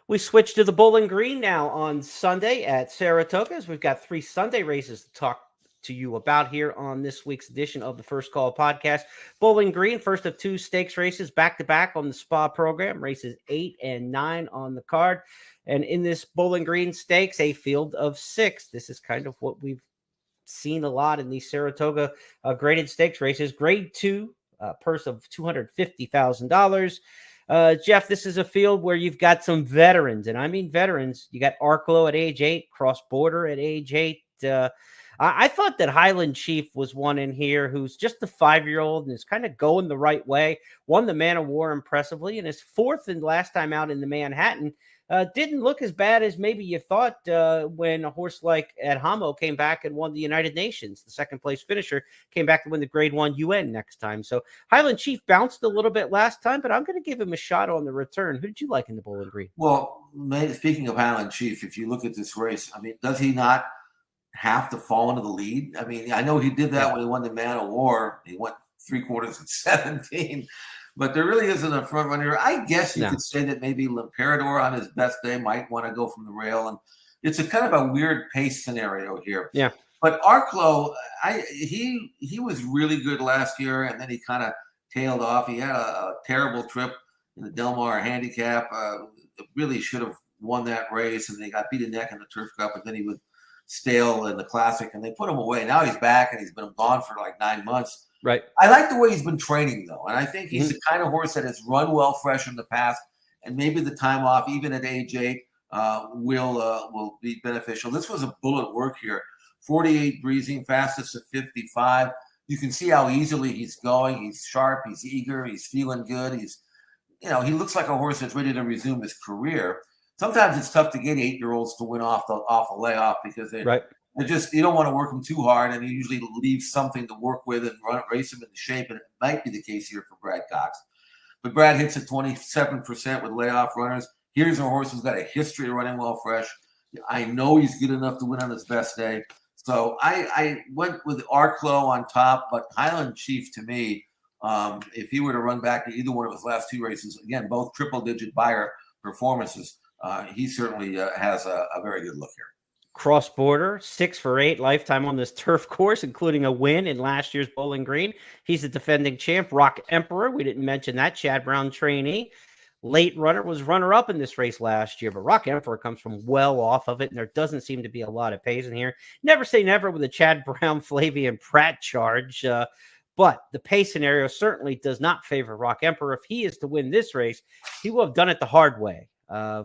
We switch to the Bowling Green now on Sunday at Saratoga. We've got 3 Sunday races to talk to you about here on this week's edition of the First Call podcast. Bowling Green, first of 2 stakes races back to back on the Spa program, races 8 and 9 on the card. And in this Bowling Green Stakes, a field of 6. This is kind of what we've seen a lot in these Saratoga graded stakes races. Grade 2, purse of $250,000. Jeff, this is a field where you've got some veterans, and I mean veterans. You got Arklow at age 8, Cross Border at age 8. I thought that Highland Chief was one in here who's just a 5-year-old and is kind of going the right way. Won the Man of War impressively, and his 4th and last time out in the Manhattan. Didn't look as bad as maybe you thought when a horse like Ed Hamo came back and won the United Nations. The second place finisher came back to win the Grade 1 UN next time. So Highland Chief bounced a little bit last time, but I'm going to give him a shot on the return. Who did you like in the Bowling Green? Well, speaking of Highland Chief, if you look at this race, I mean, does he not have to fall into the lead? I mean, I know he did that when he won the Man of War. He went 3/4 at 17. But there really isn't a front runner. I guess you could say that maybe L'Imperador on his best day might want to go from the rail. And it's a kind of a weird pace scenario here. Yeah. But Arklow, he was really good last year, and then he kind of tailed off. He had a terrible trip in the Del Mar Handicap. Really should have won that race, and they got beat a neck in the Turf Cup, and then he was stale in the Classic, and they put him away. Now he's back, and he's been gone for like 9 months. Right. I like the way he's been training, though, and I think he's the kind of horse that has run well fresh in the past, and maybe the time off, even at age 8, will be beneficial. This was a bullet work here. 48 breezing, fastest of 55. You can see how easily he's going. He's sharp. He's eager. He's feeling good. He looks like a horse that's ready to resume his career. Sometimes it's tough to get 8-year-olds to win off a layoff because you don't want to work them too hard, and you usually leave something to work with and race them into shape, and it might be the case here for Brad Cox. But Brad hits at 27% with layoff runners. Here's a horse who's got a history of running well fresh. I know he's good enough to win on his best day. So I went with Arklow on top, but Highland Chief, to me, if he were to run back to either one of his last 2 races, again, both triple-digit buyer performances, he certainly has a very good look here. Cross Border, 6 for 8 lifetime on this turf course, including a win in last year's Bowling Green. He's the defending champ. Rock Emperor, we didn't mention that, Chad Brown trainee. Late runner, was runner-up in this race last year, but Rock Emperor comes from well off of it, and there doesn't seem to be a lot of pace in here. Never say never with a Chad Brown, Flavian Pratt charge, but the pace scenario certainly does not favor Rock Emperor. If he is to win this race, he will have done it the hard way.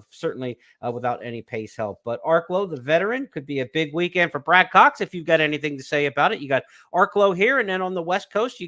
Certainly without any pace help. But Arklow, the veteran, could be a big weekend for Brad Cox if you've got anything to say about it. You got Arklow here, and then on the West Coast, you got